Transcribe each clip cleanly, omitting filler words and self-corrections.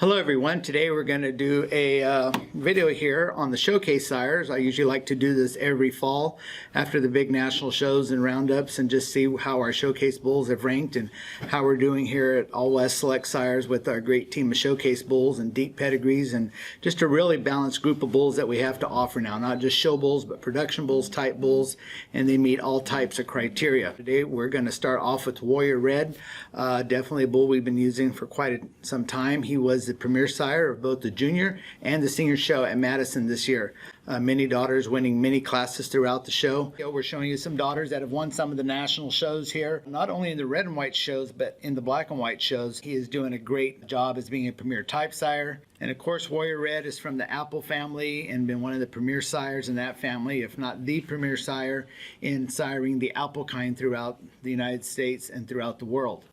Hello everyone, today we're going to do a video here on the showcase sires. I usually like to do this every fall after the big national shows and roundups and just see how our showcase bulls have ranked and how we're doing here at All West Select Sires with our great team of showcase bulls and deep pedigrees and just a really balanced group of bulls that we have to offer now. Not just show bulls but production bulls, type bulls, and they meet all types of criteria. Today we're going to start off with Warrior Red, definitely a bull we've been using for quite some time. He was the premier sire of both the junior and the senior show at Madison this year. Many daughters winning many classes throughout the show. We're showing you some daughters that have won some of the national shows here, not only in the red and white shows, but in the black and white shows. He is doing a great job as being a premier type sire. And of course, Warrior Red is from the Apple family and been one of the premier sires in that family, if not the premier sire in siring the Apple kind throughout the United States and throughout the world.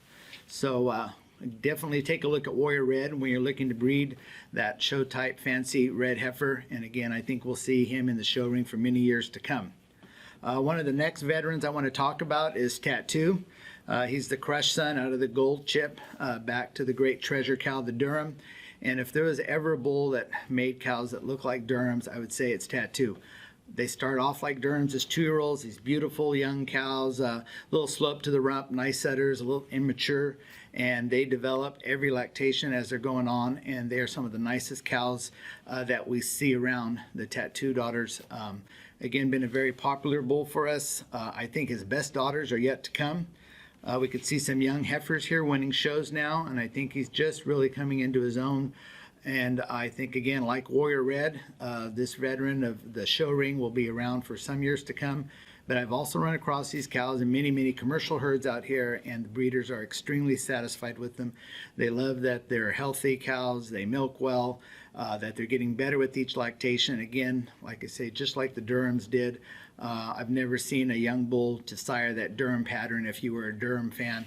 So, definitely take a look at Warrior Red when you're looking to breed that show type fancy red heifer, and again I think we'll see him in the show ring for many years to come. One of the next veterans I want to talk about is Tattoo. He's the crush son out of the gold chip back to the great treasure cow, the Durham, and if there was ever a bull that made cows that look like Durhams, I would say it's Tattoo. They start off like Durhams as 2-year-olds, these beautiful young cows, a little slope to the rump, nice setters, a little immature, and they develop every lactation as they're going on, and they are some of the nicest cows that we see around, the Tattoo daughters. Again, been a very popular bull for us. I think his best daughters are yet to come. We could see some young heifers here winning shows now, and I think he's just really coming into his own. And I think, again, like Warrior Red, this veteran of the show ring will be around for some years to come. But I've also run across these cows in many commercial herds out here, and the breeders are extremely satisfied with them. They love that they're healthy cows, they milk well, that they're getting better with each lactation. Again, like I say, just like the Durhams did. I've never seen a young bull to sire that Durham pattern, if you were a Durham fan,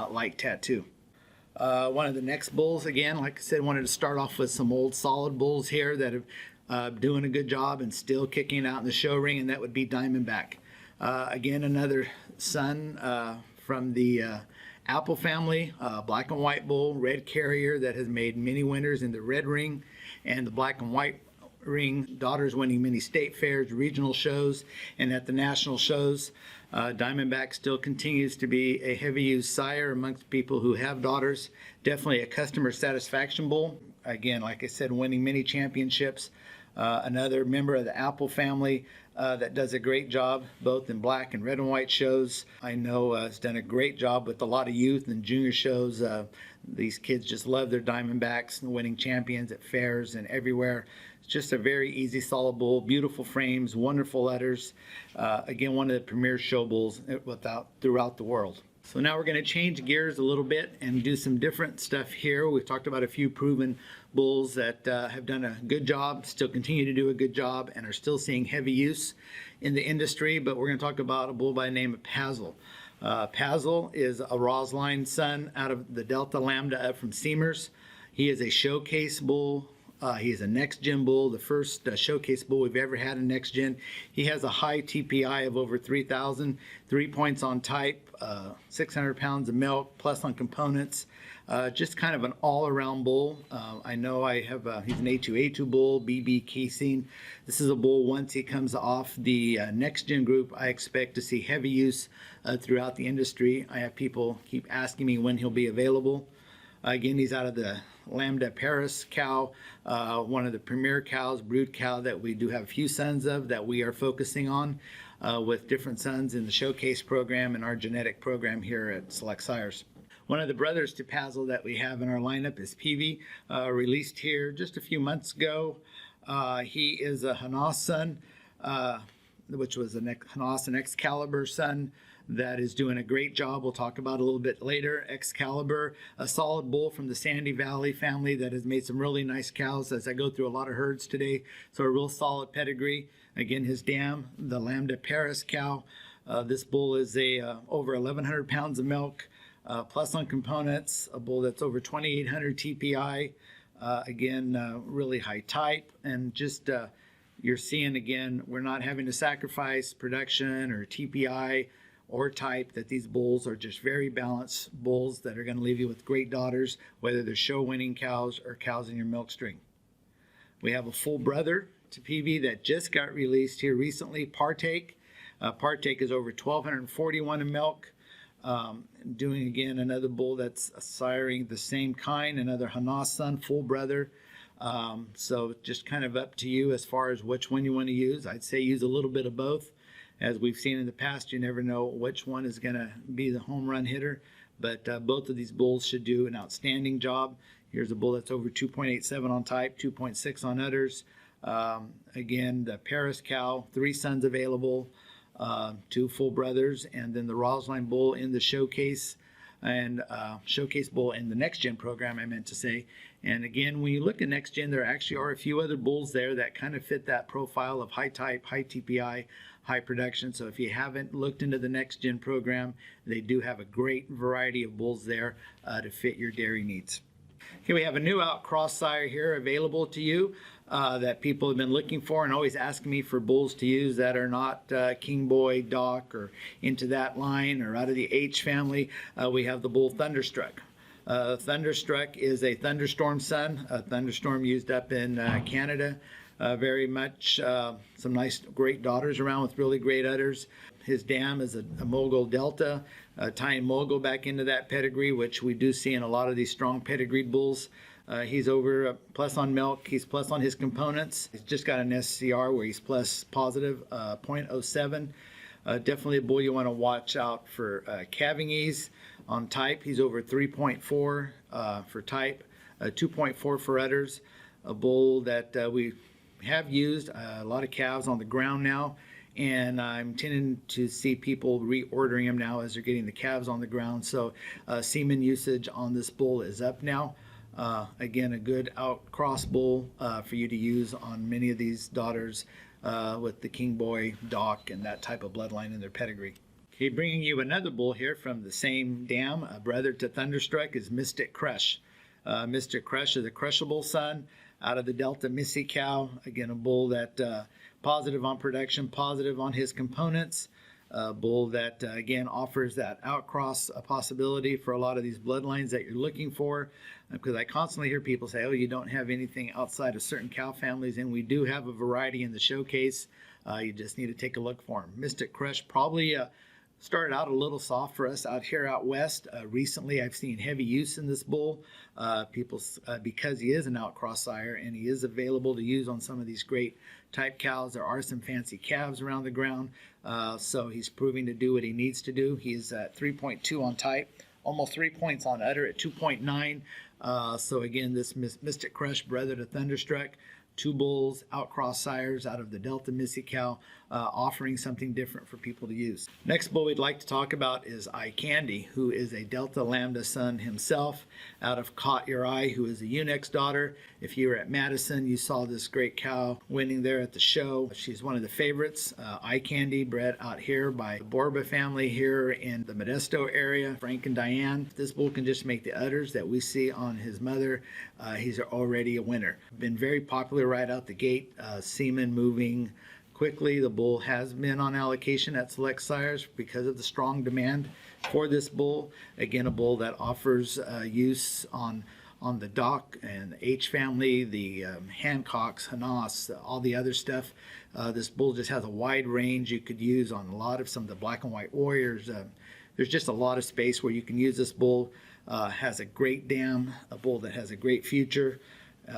like Tattoo. One of the next bulls, again, like I said, wanted to start off with some old solid bulls here that are doing a good job and still kicking out in the show ring, and that would be Diamondback. Again, another son from the Apple family, black and white bull, red carrier that has made many winners in the red ring and the black and white ring. Daughters winning many state fairs, regional shows, and at the national shows. Diamondback still continues to be a heavy used sire amongst people who have daughters. Definitely a customer satisfaction bull. Again, like I said, winning many championships. Another member of the Apple family that does a great job both in black and red and white shows. I know has done a great job with a lot of youth and junior shows. These kids just love their Diamondbacks and winning champions at fairs and everywhere. It's just a very easy, solid bull, beautiful frames, wonderful udders. Again, one of the premier show bulls throughout the world. So now we're going to change gears a little bit and do some different stuff here. We've talked about a few proven bulls that have done a good job, still continue to do a good job, and are still seeing heavy use in the industry. But we're going to talk about a bull by the name of Pazzle. Pazzle is a Roseline son out of the Delta Lambda up from Seamers. He is a showcase bull. He is a next gen bull, the first showcase bull we've ever had in next gen. He has a high TPI of over 3,000, 3 points on type, 600 pounds of milk, plus on components. Just kind of an all-around bull. I know he's an A2 bull, BB casing. This is a bull, once he comes off the next gen group, I expect to see heavy use throughout the industry. I have people keep asking me when he'll be available. Again, he's out of the Lambda Paris cow, one of the premier cows, brood cow that we do have a few sons of that we are focusing on with different sons in the showcase program and our genetic program here at Select Sires. One of the brothers to Pazzle that we have in our lineup is Peavy, released here just a few months ago. He is a Hanas son, which was a Hanas and Excalibur son that is doing a great job. We'll talk about a little bit later. Excalibur, a solid bull from the Sandy Valley family that has made some really nice cows as I go through a lot of herds today. So a real solid pedigree. Again, his dam, the Lambda Paris cow. This bull is over 1,100 pounds of milk, plus on components, a bull that's over 2,800 TPI. Again, really high type, and just you're seeing, again, we're not having to sacrifice production or TPI or type, that these bulls are just very balanced bulls that are going to leave you with great daughters, whether they're show winning cows or cows in your milk string. We have a full brother to PV that just got released here recently, Partake. Partake is over 1,241 in milk. Doing again another bull that's siring the same kind, another Hana son, full brother. So just kind of up to you as far as which one you want to use. I'd say use a little bit of both. As we've seen in the past, you never know which one is going to be the home run hitter, but both of these bulls should do an outstanding job. Here's a bull that's over 2.87 on type, 2.6 on udders. Again, the Paris cow, 3 sons available, 2 full brothers, and then the Roseline bull in the showcase, and showcase bull in the next gen program, I meant to say. And again, when you look at next gen, there actually are a few other bulls there that kind of fit that profile of high type, high TPI, high production. So if you haven't looked into the next gen program, they do have a great variety of bulls there to fit your dairy needs. Okay, we have a new out cross sire here available to you that people have been looking for and always asking me for bulls to use that are not King Boy, Doc, or into that line or out of the H family. We have the bull Thunderstruck. Thunderstruck is a thunderstorm son, a thunderstorm used up in Canada. Very much some nice, great daughters around with really great udders. His dam is a Mogul Delta, tying Mogul back into that pedigree, which we do see in a lot of these strong pedigreed bulls. He's over plus on milk, he's plus on his components. He's just got an SCR where he's plus positive 0.07. Definitely a bull you want to watch out for calving ease. On type, he's over 3.4 for type, 2.4 for udders. A bull that we have used a lot of calves on the ground now, and I'm tending to see people reordering them now as they're getting the calves on the ground. So semen usage on this bull is up now. Again, a good out-cross bull for you to use on many of these daughters with the King Boy, Doc, and that type of bloodline in their pedigree. Okay, bringing you another bull here from the same dam, a brother to Thunderstruck, is Mystic Crush. Mystic Crush is a crushable son out of the Delta Missy cow. Again, a bull that positive on production, positive on his components. A bull that, again, offers that outcross possibility for a lot of these bloodlines that you're looking for. Because I constantly hear people say, oh, you don't have anything outside of certain cow families, and we do have a variety in the showcase. You just need to take a look for them. Mystic Crush probably started out a little soft for us out here out west. Recently, I've seen heavy use in this bull. Because he is an outcross sire and he is available to use on some of these great type cows. There are some fancy calves around the ground, so he's proving to do what he needs to do. He's at 3.2 on type, almost 3 points on udder at 2.9. So again, this Mystic Crush, brother to Thunderstruck, 2 bulls, outcross sires out of the Delta Missy cow, offering something different for people to use. Next bull we'd like to talk about is Eye Candy, who is a Delta Lambda son himself, out of Caught Your Eye, who is a Unix daughter. If you were at Madison, you saw this great cow winning there at the show. She's one of the favorites. Eye Candy, bred out here by the Borba family here in the Modesto area, Frank and Diane. This bull can just make the udders that we see on his mother. He's already a winner. Been very popular right out the gate, semen moving quickly. The bull has been on allocation at select sires because of the strong demand for this bull. Again, a bull that offers use on the Doc and the H family, the Hancocks, Hanas, all the other stuff. This bull just has a wide range you could use on a lot of some of the black and white warriors. There's just a lot of space where you can use this bull. Has a great dam, a bull that has a great future.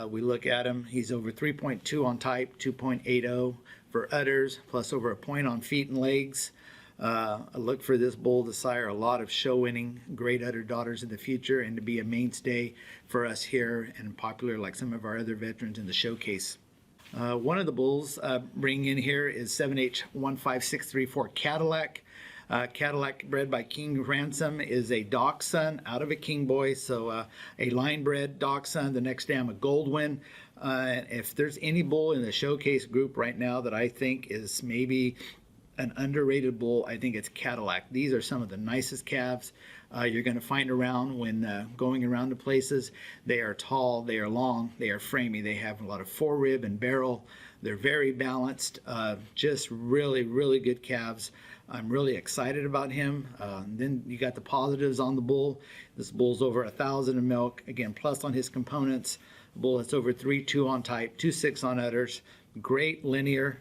We look at him, he's over 3.2 on type, 2.80 for udders, plus over a point on feet and legs. I look for this bull to sire a lot of show-winning, great udder daughters in the future and to be a mainstay for us here and popular like some of our other veterans in the showcase. One of the bulls bringing in here is 7H15634 Cadillac. Cadillac, bred by King Ransom, is a dachshund out of a King Boy, so a line-bred dachshund. The next dam, a Goldwyn. If there's any bull in the showcase group right now that I think is maybe an underrated bull, I think it's Cadillac. These are some of the nicest calves you're going to find around when going around to places. They are tall, they are long, they are framey. They have a lot of forerib and barrel. They're very balanced, just really, really good calves. I'm really excited about him. Then you got the positives on the bull. This bull's over 1,000 in milk. Again, plus on his components. The bull that's over 3.2 on type, 2.6 on udders. Great linear.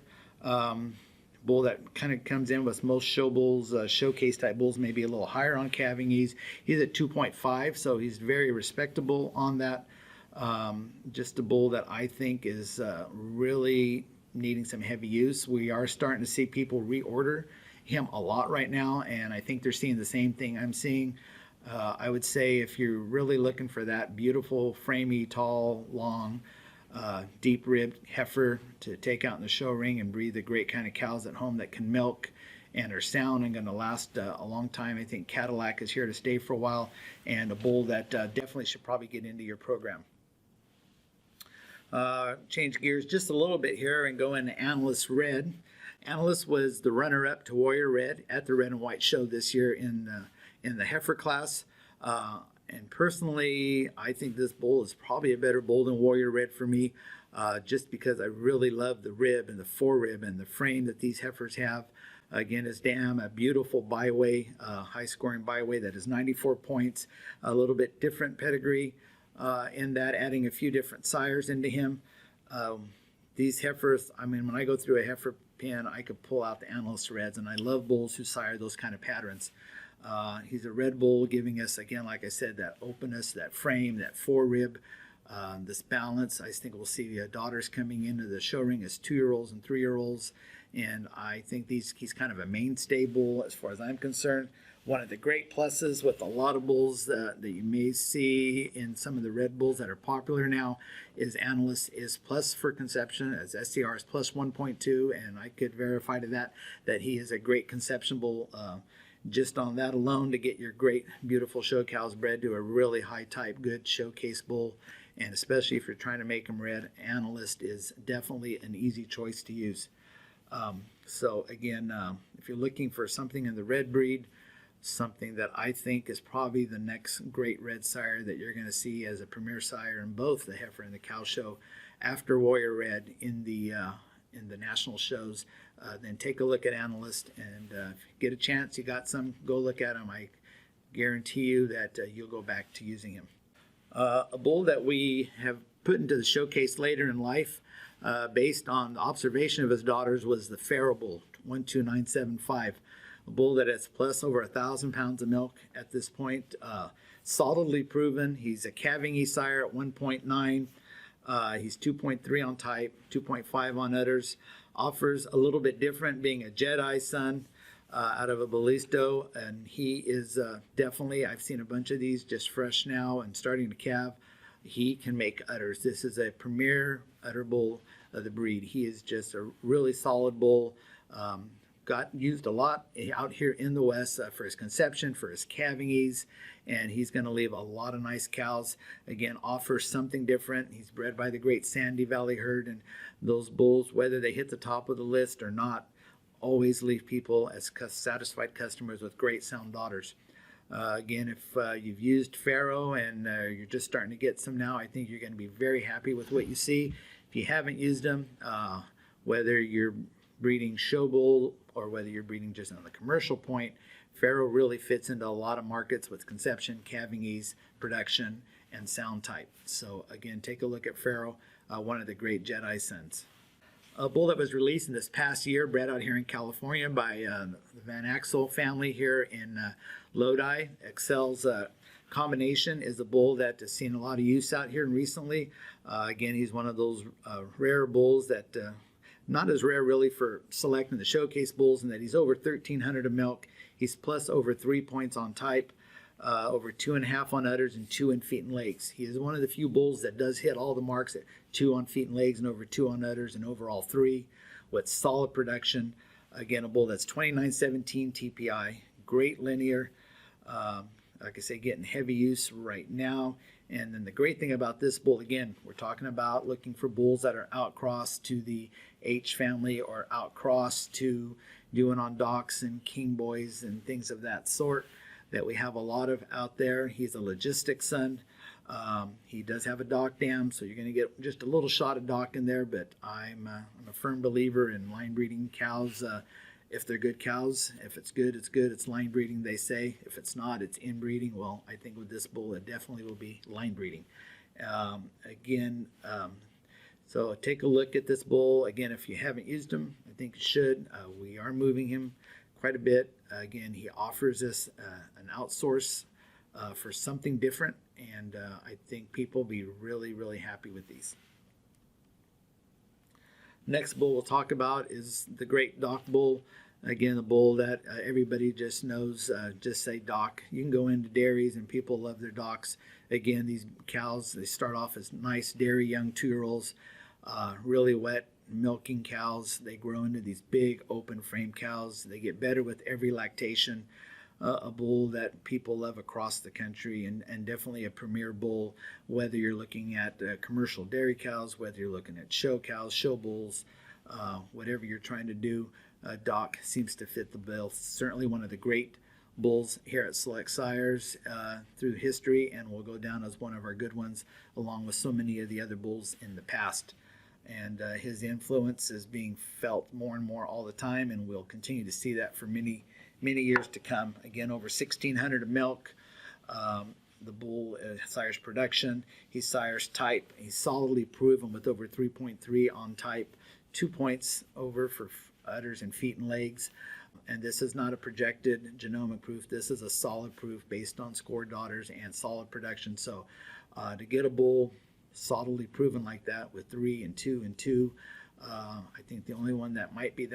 Bull that kind of comes in with most show bulls, showcase type bulls, maybe a little higher on calving ease. He's at 2.5, so he's very respectable on that. Just a bull that I think is really needing some heavy use. We are starting to see people reorder him a lot right now, and I think they're seeing the same thing I'm seeing. I would say if you're really looking for that beautiful, framey, tall, long, deep-ribbed heifer to take out in the show ring and breed the great kind of cows at home that can milk and are sound and going to last a long time. I think Cadillac is here to stay for a while, and a bull that definitely should probably get into your program. Change gears just a little bit here and go into Analyst Red. Analyst was the runner-up to Warrior Red at the Red and White Show this year in the heifer class. And personally, I think this bull is probably a better bull than Warrior Red for me, just because I really love the rib and the forerib and the frame that these heifers have. Again, his dam, a beautiful byway, high-scoring byway that is 94 points, a little bit different pedigree in that, adding a few different sires into him. These heifers, I mean, when I go through a heifer pen, I could pull out the Analyst Reds, and I love bulls who sire those kind of patterns. He's a red bull, giving us, again, like I said, that openness, that frame, that forerib, this balance. I think we'll see the daughters coming into the show ring as 2-year-olds and 3-year-olds, and I think he's kind of a mainstay bull as far as I'm concerned. One of the great pluses with a lot of bulls that you may see in some of the red bulls that are popular now is Analyst is plus for conception, as SCR is plus 1.2, and I could verify to that he is a great conception bull. Just on that alone, to get your great, beautiful show cows bred to a really high type, good showcase bull, and especially if you're trying to make them red, Analyst is definitely an easy choice to use. So again, if you're looking for something in the red breed, something that I think is probably the next great red sire that you're going to see as a premier sire in both the heifer and the cow show after Warrior Red in the national shows, then take a look at Analyst, and if you get a chance, you got some, go look at him. I guarantee you that you'll go back to using him. A bull that we have put into the showcase later in life, based on the observation of his daughters, was the Farrow bull, 12975. A bull that has plus over 1,000 pounds of milk at this point, solidly proven. He's a calving E sire at 1.9. He's 2.3 on type, 2.5 on udders. Offers a little bit different, being a Jedi son out of a Ballisto, and he is definitely, I've seen a bunch of these just fresh now and starting to calve. He can make udders. This is a premier udder bull of the breed. He is just a really solid bull. Got used a lot out here in the West for his conception, for his calving ease, and he's going to leave a lot of nice cows. Again, offers something different. He's bred by the great Sandy Valley herd, and those bulls, whether they hit the top of the list or not, always leave people as satisfied customers with great sound daughters. Again, if you've used Farrow and you're just starting to get some now, I think you're going to be very happy with what you see. If you haven't used them, whether you're breeding show bull or whether you're breeding just on the commercial point, Farrow really fits into a lot of markets with conception, calving ease, production, and sound type. So again, take a look at Farrow, one of the great Jedi sons. A bull that was released in this past year, bred out here in California by the Van Axel family here in Lodi. Excel's combination is a bull that has seen a lot of use out here recently. Again, he's one of those rare bulls that not as rare really for selecting the showcase bulls, in that he's over 1,300 of milk. He's plus over 3 points on type, over 2.5 on udders, and 2 in feet and legs. He is one of the few bulls that does hit all the marks at 2 on feet and legs and over 2 on udders and overall 3 with solid production. Again, a bull that's 2917 TPI, great linear. Like I say, getting heavy use right now. And then the great thing about this bull, again, we're talking about looking for bulls that are outcrossed to the H family or outcrossed to doing on docks and king boys and things of that sort that we have a lot of out there. He's a logistic son. He does have a dock dam, so you're going to get just a little shot of dock in there, but I'm a firm believer in line breeding cows. If they're good cows, if it's good, it's good. It's line breeding, they say. If it's not, it's inbreeding. Well, I think with this bull, it definitely will be line breeding. So take a look at this bull. Again, if you haven't used him, I think you should. We are moving him quite a bit. Again, he offers us an outsource for something different, and I think people will be really, really happy with these. Next bull we'll talk about is the Great Dock Bull. Again, the bull that everybody just knows, just say Dock. You can go into dairies and people love their docks. Again, these cows, they start off as nice dairy young 2-year-olds, really wet milking cows. They grow into these big open frame cows. They get better with every lactation. A bull that people love across the country, and definitely a premier bull, whether you're looking at commercial dairy cows, whether you're looking at show cows, show bulls, whatever you're trying to do. Dock seems to fit the bill. Certainly one of the great bulls here at Select Sires through history, and will go down as one of our good ones, along with so many of the other bulls in the past. And his influence is being felt more and more all the time, and we'll continue to see that for many years to come. Again, over 1,600 of milk. The bull sires production. He's sires type. He's solidly proven with over 3.3 on type, 2 points over for udders and feet and legs. And this is not a projected genomic proof. This is a solid proof based on scored daughters and solid production. So to get a bull solidly proven like that with 3 and 2 and 2, I think the only one that might be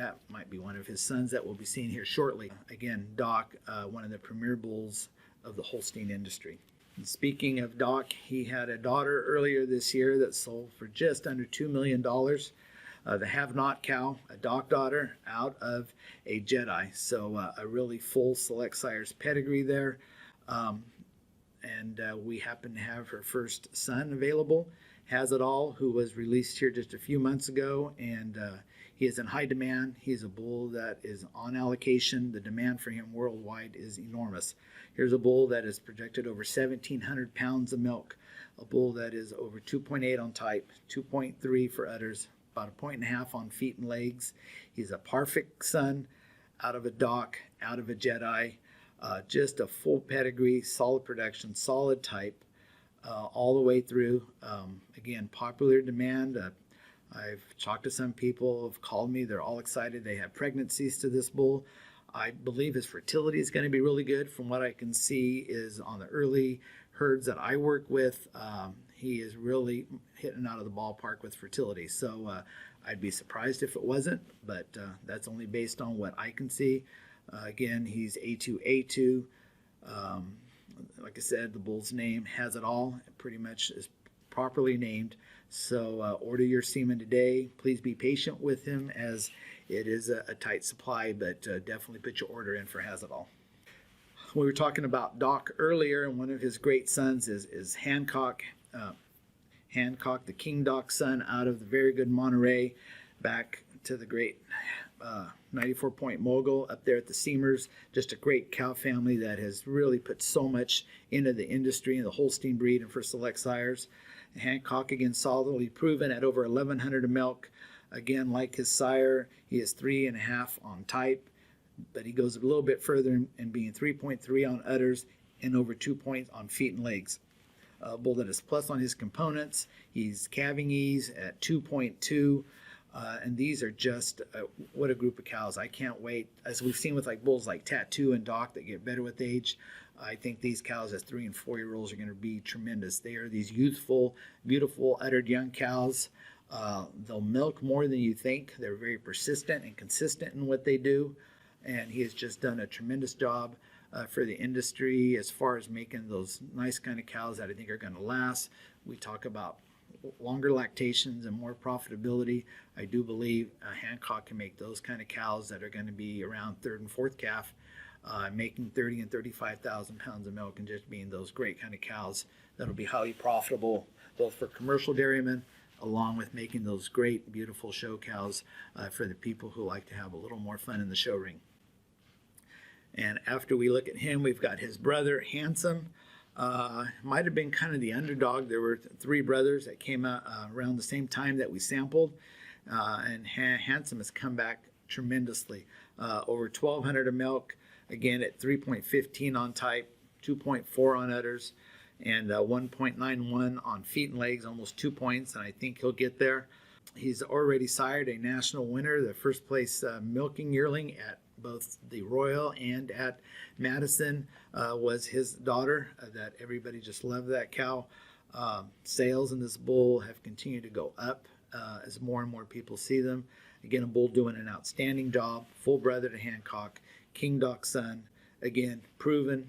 one of his sons that we'll be seeing here shortly. Again, Dock, one of the premier bulls of the Holstein industry. And speaking of Dock, he had a daughter earlier this year that sold for just under $2 million. The Have Not cow, a Dock daughter out of a Jedi. So a really full Select Sires pedigree there. And we happen to have her first son available, Has It All, who was released here just a few months ago, and he is in high demand. He's a bull that is on allocation. The demand for him worldwide is enormous. Here's a bull that is projected over 1,700 pounds of milk, a bull that is over 2.8 on type, 2.3 for udders, about 1.5 points on feet and legs. He's a perfect son out of a Dock, out of a Jedi. Just a full pedigree, solid production, solid type, all the way through. Again, popular demand. I've talked to some people have called me. They're all excited. They have pregnancies to this bull. I believe his fertility is going to be really good. From what I can see is on the early herds that I work with, he is really hitting out of the ballpark with fertility. So I'd be surprised if it wasn't, but that's only based on what I can see. Again, he's A2A2. Like I said, the bull's name Has It All. It pretty much is properly named. So order your semen today. Please be patient with him, as it is a tight supply, but definitely put your order in for Has It All. We were talking about Dock earlier, and one of his great sons is Hancock. Hancock, the King Dock son out of the very good Monterey, back to the great 94-point mogul up there at the Seamers. Just a great cow family that has really put so much into the industry and the Holstein breed and for Select Sires. Hancock, again, solidly proven at over 1,100 of milk. Again, like his sire, he is 3.5 on type, but he goes a little bit further in being 3.3 on udders and over 2 points on feet and legs. A bull that is plus on his components. He's calving ease at 2.2. And these are just, what a group of cows. I can't wait. As we've seen with like bulls like Tattoo and Dock that get better with age, I think these cows as 3 and 4 year olds are going to be tremendous. They are these youthful, beautiful, uddered young cows. They'll milk more than you think. They're very persistent and consistent in what they do. And he has just done a tremendous job for the industry as far as making those nice kind of cows that I think are going to last. We talk about longer lactations and more profitability. I do believe Hancock can make those kind of cows that are going to be around third and fourth calf, making 30 and 35,000 pounds of milk, and just being those great kind of cows that'll be highly profitable both for commercial dairymen, along with making those great, beautiful show cows for the people who like to have a little more fun in the show ring. And after we look at him, we've got his brother, Handsome. Might have been kind of the underdog. There were three brothers that came out around the same time that we sampled, and Handsome has come back tremendously. Over 1,200 of milk, again at 3.15 on type, 2.4 on udders, and 1.91 on feet and legs, almost 2 points, and I think he'll get there. He's already sired a national winner, the first place milking yearling at both the Royal and at Madison was his daughter. That everybody just loved that cow. Sales in this bull have continued to go up as more and more people see them. Again, a bull doing an outstanding job, full brother to Hancock, King Doc's son. Again, proven,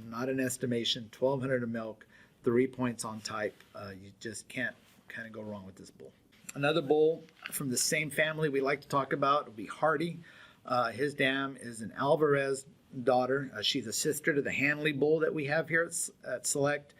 not an estimation, 1,200 of milk, 3 points on type. You just can't kind of go wrong with this bull. Another bull from the same family we like to talk about will be Hardy. His dam is an Alvarez daughter. She's a sister to the Hanley bull that we have here at Select.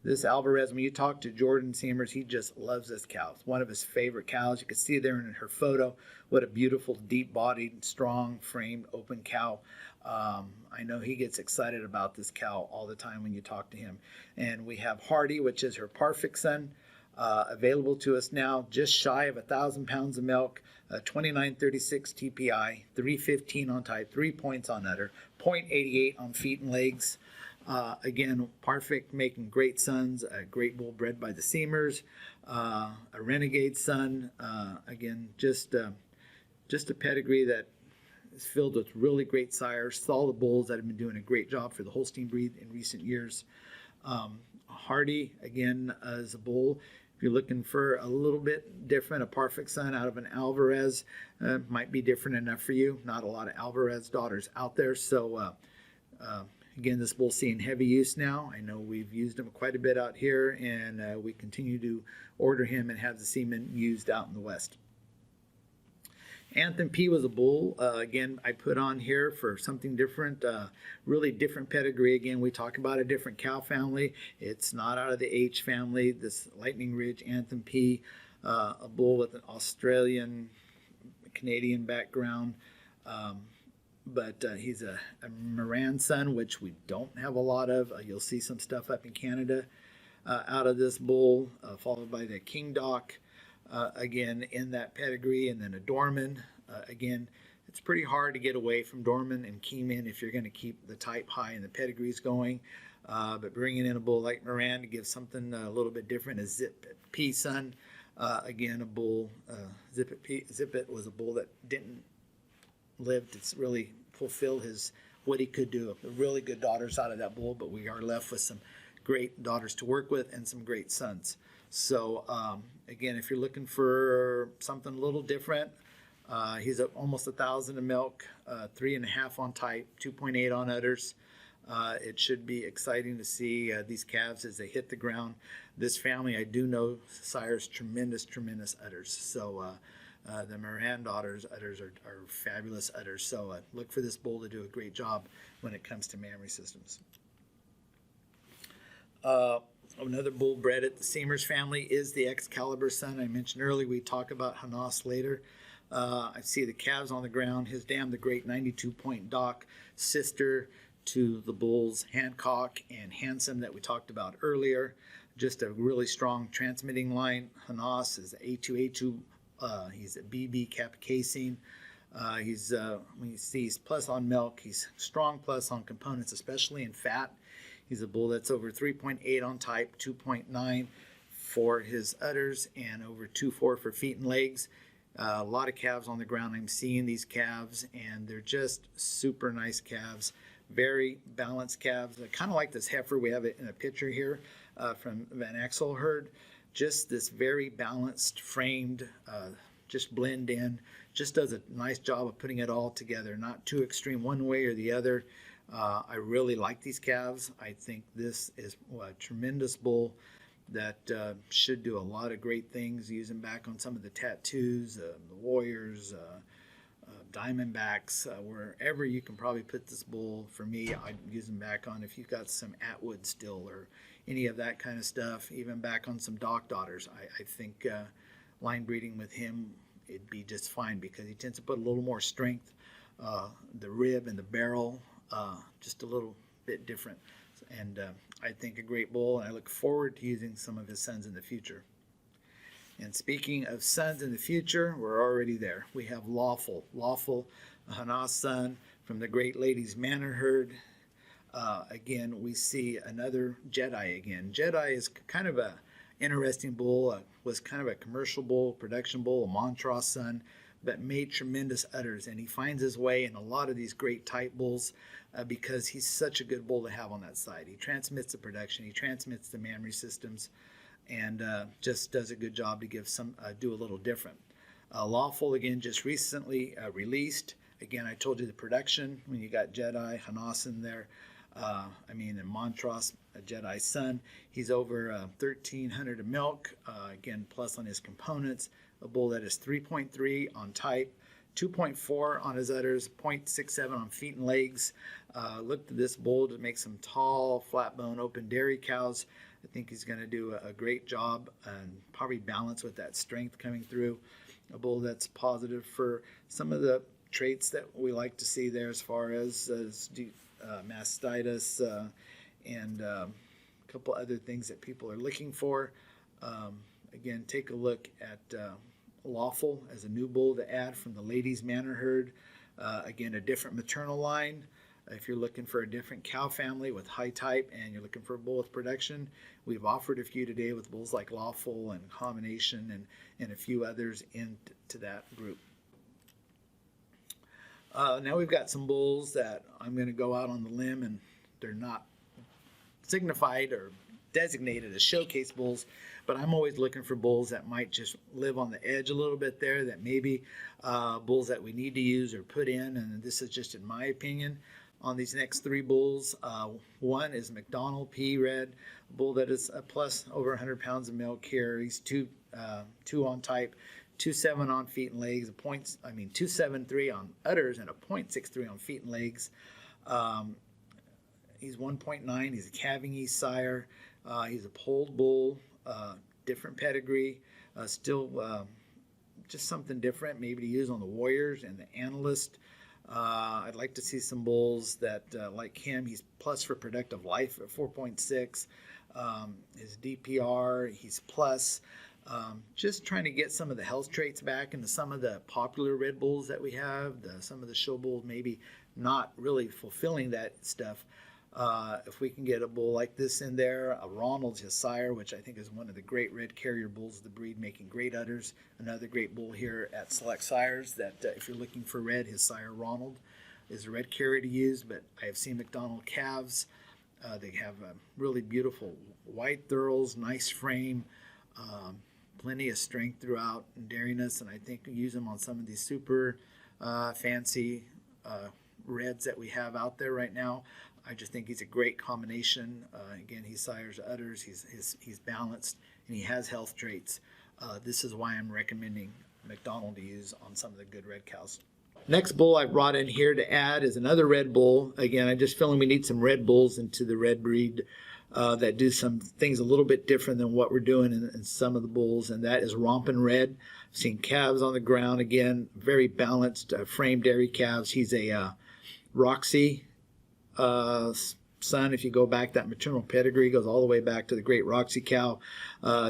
This Alvarez, when you talk to Jordan Seamers, he just loves this cow. It's one of his favorite cows. You can see there in her photo what a beautiful, deep-bodied, strong-framed, open cow. I know he gets excited about this cow all the time when you talk to him. And we have Hardy, which is her perfect son, available to us now, just shy of 1,000 pounds of milk, 2936 TPI, 315 on type, 3 points on udder, 0.88 on feet and legs. Again, perfect, making great sons, a great bull bred by the Seamers, a renegade son. Again, just a pedigree that is filled with really great sires, solid bulls that have been doing a great job for the Holstein breed in recent years. Hardy, again, is a bull. If you're looking for a little bit different, a perfect son out of an Alvarez might be different enough for you. Not a lot of Alvarez daughters out there. So, again, this bull's seeing heavy use now. I know we've used him quite a bit out here, and we continue to order him and have the semen used out in the West. Anthem P was a bull. Again, I put on here for something different, really different pedigree. Again, we talk about a different cow family. It's not out of the H family. This Lightning Ridge Anthem P, a bull with an Australian, Canadian background. But he's a Moran son, which we don't have a lot of. You'll see some stuff up in Canada out of this bull, followed by the King Doc. Again, in that pedigree, and then a Dorman. Again, it's pretty hard to get away from Dorman and Keyman if you're going to keep the type high and the pedigrees going. But bringing in a bull like Moran to give something a little bit different, a Zip P son. Again, a bull, Zip It was a bull that didn't live to really fulfill what he could do. Really good daughters out of that bull, but we are left with some great daughters to work with and some great sons. So again, if you're looking for something a little different, he's almost 1,000 of milk, 3.5 on type, 2.8 on udders. It should be exciting to see these calves as they hit the ground. This family, I do know, sires tremendous udders. So the Moran daughters' udders are fabulous udders. So look for this bull to do a great job when it comes to mammary systems. Another bull bred at the Seamers family is the Excalibur son. I mentioned earlier, we talk about Hanas later. I see the calves on the ground. His dam, the great 92-point Doc, sister to the bulls Hancock and Handsome that we talked about earlier. Just a really strong transmitting line. Hanas is A2A2. He's a BB cap casing. He's when you see he's plus on milk, he's strong plus on components, especially in fat. He's a bull that's over 3.8 on type, 2.9 for his udders, and over 2.4 for feet and legs. A lot of calves on the ground. I'm seeing these calves, and they're just super nice calves. Very balanced calves. Kind of like this heifer we have it in a picture here from Van Axel herd. Just this very balanced, framed, just blend in. Just does a nice job of putting it all together. Not too extreme one way or the other. I really like these calves. I think this is a tremendous bull that should do a lot of great things. Using back on some of the tattoos, the Warriors, Diamondbacks, wherever you can probably put this bull. For me, I'd use them back on if you've got some Atwood still or any of that kind of stuff. Even back on some Doc daughters. I think line breeding with him, it'd be just fine because he tends to put a little more strength. The rib and the barrel. Just a little bit different. and I think a great bull, and I look forward to using some of his sons in the future. And speaking of sons in the future, we're already there. We have Lawful, a Hana's son from the Great Ladies Manor herd. Again, we see another Jedi again. Jedi is kind of a interesting bull, was kind of a commercial bull, production bull, a Montross son, but made tremendous udders. And he finds his way in a lot of these great type bulls because he's such a good bull to have on that side. He transmits the production, he transmits the mammary systems, and just does a good job to give some, do a little different. Lawful, again, just recently released. Again, I told you the production, when you got Jedi, Hanas in there, and Montross, a Jedi son, he's over 1,300 of milk, again, plus on his components, a bull that is 3.3 on type, 2.4 on his udders, 0.67 on feet and legs. Looked at this bull to make some tall, flat bone, open dairy cows. I think he's going to do a great job and probably balance with that strength coming through. A bull that's positive for some of the traits that we like to see there, as far as mastitis and a couple other things that people are looking for. Again, take a look at Lawful as a new bull to add from the Ladies Manor herd. Again, a different maternal line. If you're looking for a different cow family with high type and you're looking for a bull with production, we've offered a few today with bulls like Lawful and Combination and a few others into that group. Now we've got some bulls that I'm going to go out on the limb, and they're not signified or designated as showcase bulls, but I'm always looking for bulls that might just live on the edge a little bit there, that maybe bulls that we need to use or put in, and this is just in my opinion. On these next three bulls, one is McDonald P Red, a bull that is a plus over 100 pounds of milk here. He's two on type, 2.7 on feet and legs, 2.73 on udders, and a 0.63 on feet and legs. He's 1.9. He's a calving east sire. He's a polled bull, different pedigree, still just something different, maybe to use on the Warriors and the Analyst. I'd like to see some bulls that, like him, he's plus for productive life at 4.6. His DPR, he's plus. Just trying to get some of the health traits back into some of the popular red bulls that we have. Some of the show bulls maybe not really fulfilling that stuff. If we can get a bull like this in there, a Ronald's his sire, which I think is one of the great red carrier bulls of the breed, making great udders. Another great bull here at Select Sires that if you're looking for red, his sire Ronald is a red carrier to use, but I have seen McDonald calves. They have really beautiful white thurls, nice frame, plenty of strength throughout and dairiness, and I think we use them on some of these super fancy reds that we have out there right now. I just think he's a great combination. Again, he sires udders, he's balanced, and he has health traits. This is why I'm recommending McDonald to use on some of the good red cows. Next bull I brought in here to add is another red bull. Again, I'm just feeling we need some red bulls into the red breed that do some things a little bit different than what we're doing in some of the bulls, and that is Rompin' Red. I've seen calves on the ground, again, very balanced frame dairy calves. He's a Roxy son. If you go back, that maternal pedigree goes all the way back to the great Roxy cow.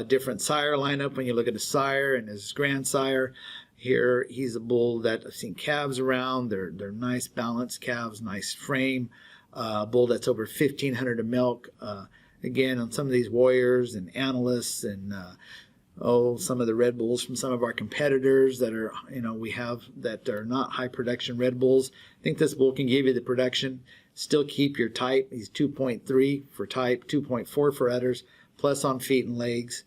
Different sire lineup when you look at his sire and his grandsire. Here he's a bull that I've seen calves around. They're nice balanced calves, nice frame. Bull that's over 1,500 of milk. Again, on some of these Warriors and Analysts and some of the red bulls from some of our competitors that are, we have that are not high production red bulls. I think this bull can give you the production. Still keep your type. He's 2.3 for type, 2.4 for udders, plus on feet and legs.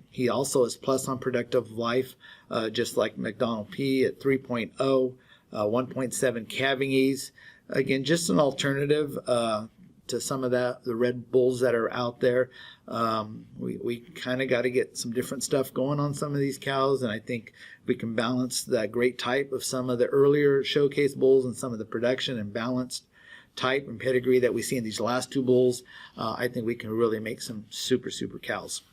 He also is plus on productive life, just like McDonald P at 3.0, 1.7 calving ease. Again, just an alternative to some of the red bulls that are out there. We kind of got to get some different stuff going on some of these cows, and I think we can balance that great type of some of the earlier showcase bulls and some of the production and balanced type and pedigree that we see in these last two bulls. I think we can really make some super cows.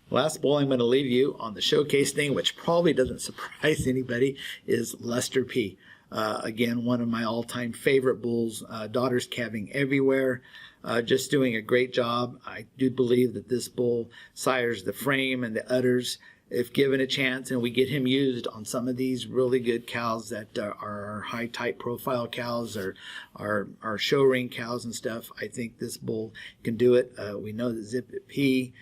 Last bull I'm going to leave you on the showcase thing, which probably doesn't surprise anybody, is Lester P. Again, one of my all-time favorite bulls. Daughters calving everywhere, just doing a great job. I do believe that this bull sires the frame and the udders if given a chance, and we get him used on some of these really good cows that are high type profile cows or are show ring cows and stuff. I think this bull can do it. We know that Zip It P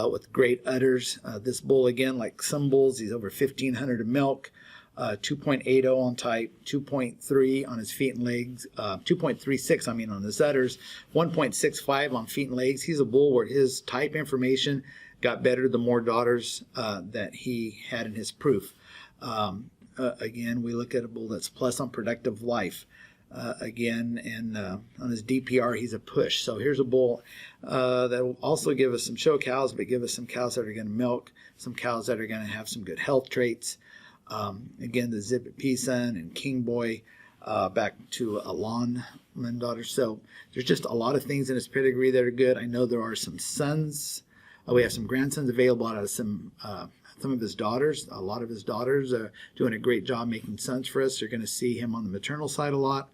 with great udders. This bull, again, like some bulls, he's over 1,500 of milk. 2.80 on type, 2.3 on his feet and legs, 2.36 on his udders, 1.65 on feet and legs. He's a bull where his type information got better the more daughters that he had in his proof. Again, we look at a bull that's plus on productive life. Again, and on his DPR, he's a push. So here's a bull that will also give us some show cows, but give us some cows that are going to milk, some cows that are going to have some good health traits. Again, the Zip It P son and King Boy, back to a Lawnman daughter. So there's just a lot of things in his pedigree that are good. I know there are some sons. We have some grandsons available out of some of his daughters. A lot of his daughters are doing a great job making sons for us. You're going to see him on the maternal side a lot.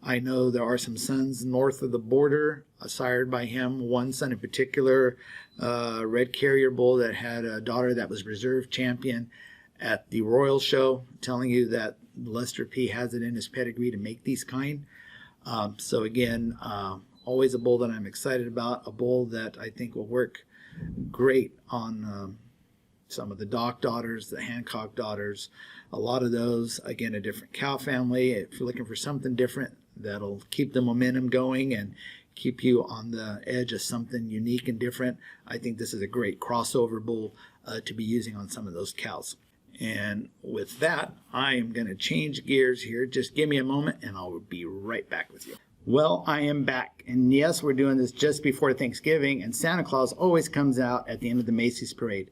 I know there are some sons north of the border sired by him. One son in particular, red carrier bull that had a daughter that was reserve champion at the Royal Show, telling you that Lester P has it in his pedigree to make these kind. So again, always a bull that I'm excited about, a bull that I think will work great on some of the Dock daughters, the Hancock daughters, a lot of those. Again, a different cow family. If you're looking for something different that'll keep the momentum going and keep you on the edge of something unique and different, I think this is a great crossover bull to be using on some of those cows. And with that, I am going to change gears here. Just give me a moment and I'll be right back with you. Well, I am back. And yes, we're doing this just before Thanksgiving, and Santa Claus always comes out at the end of the Macy's parade.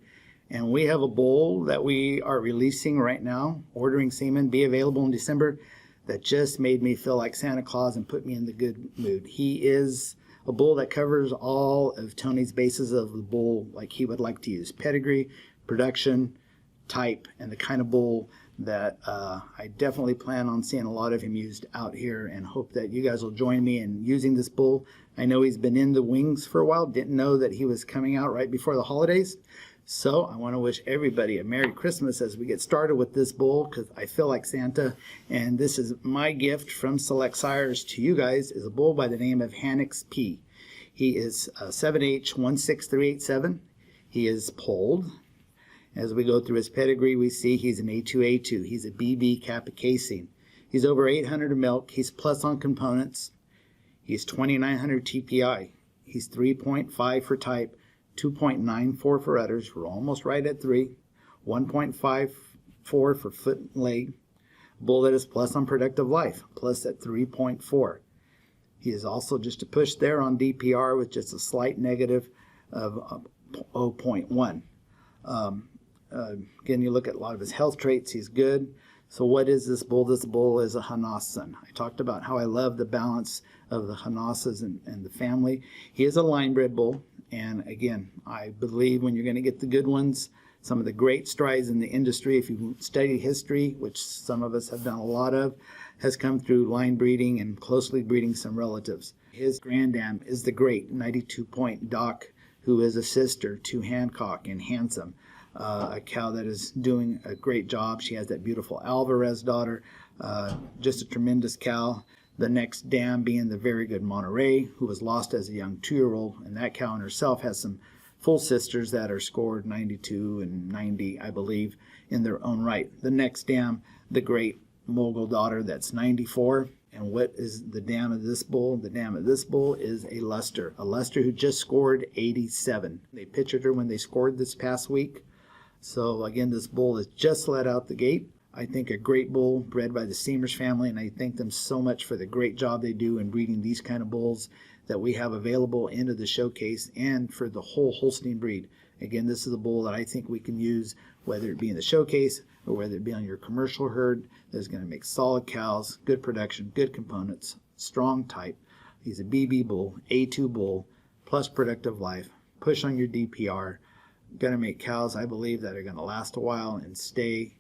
And we have a bull that we are releasing right now, ordering semen, be available in December, that just made me feel like Santa Claus and put me in the good mood. He is a bull that covers all of Tony's bases of the bull like he would like to use: pedigree, production, type, and the kind of bull that I definitely plan on seeing a lot of him used out here, and hope that you guys will join me in using this bull. I know he's been in the wings for a while, didn't know that he was coming out right before the holidays. So I want to wish everybody a Merry Christmas as we get started with this bull, because I feel like Santa, and this is my gift from Select Sires to you guys, is a bull by the name of Hannix P. He is 7H16387. He is polled. As we go through his pedigree, we see he's an A2A2. He's a BB Kappa casing. He's over 800 of milk. He's plus on components. He's 2,900 TPI. He's 3.5 for type, 2.94 for udders. We're almost right at 3. 1.54 for foot and leg. Bull that is plus on productive life, plus at 3.4. He is also just a push there on DPR with just a slight negative of 0.1. Again, you look at a lot of his health traits, he's good. So what is this bull? This bull is a Hanasan. I talked about how I love the balance of the Hanasas and the family. He is a line-bred bull, and again, I believe when you're going to get the good ones, some of the great strides in the industry, if you study history, which some of us have done a lot of, has come through line breeding and closely breeding some relatives. His granddam is the great 92-point Doc, who is a sister to Hancock and Handsome. A cow that is doing a great job. She has that beautiful Alvarez daughter, just a tremendous cow. The next dam being the very good Monterey, who was lost as a young 2-year-old, and that cow in herself has some full sisters that are scored 92 and 90, I believe, in their own right. The next dam, the great Mogul daughter, that's 94. And what is the dam of this bull? The dam of this bull is a Luster who just scored 87. They pictured her when they scored this past week. So again, this bull is just let out the gate. I think a great bull bred by the Seamers family, and I thank them so much for the great job they do in breeding these kind of bulls that we have available into the showcase and for the whole Holstein breed. Again, this is a bull that I think we can use, whether it be in the showcase or whether it be on your commercial herd, that's going to make solid cows, good production, good components, strong type. He's a BB bull, A2 bull, plus productive life, push on your DPR. Going to make cows, I believe, that are going to last a while and stay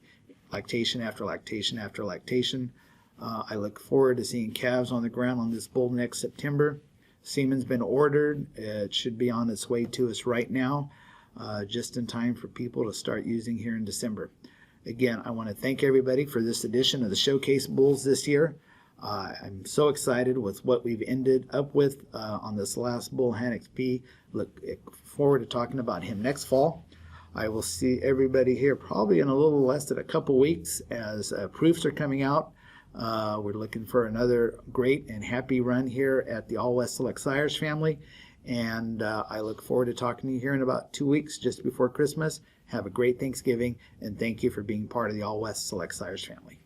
lactation after lactation after lactation. I look forward to seeing calves on the ground on this bull next September. Semen's been ordered. It should be on its way to us right now, just in time for people to start using here in December. Again, I want to thank everybody for this edition of the Showcase Bulls this year. I'm so excited with what we've ended up with on this last bull, Hannox P. Look forward to talking about him next fall. I will see everybody here probably in a little less than a couple weeks as proofs are coming out. We're looking for another great and happy run here at the All West Select Sires family. And I look forward to talking to you here in about 2 weeks, just before Christmas. Have a great Thanksgiving, and thank you for being part of the All West Select Sires family.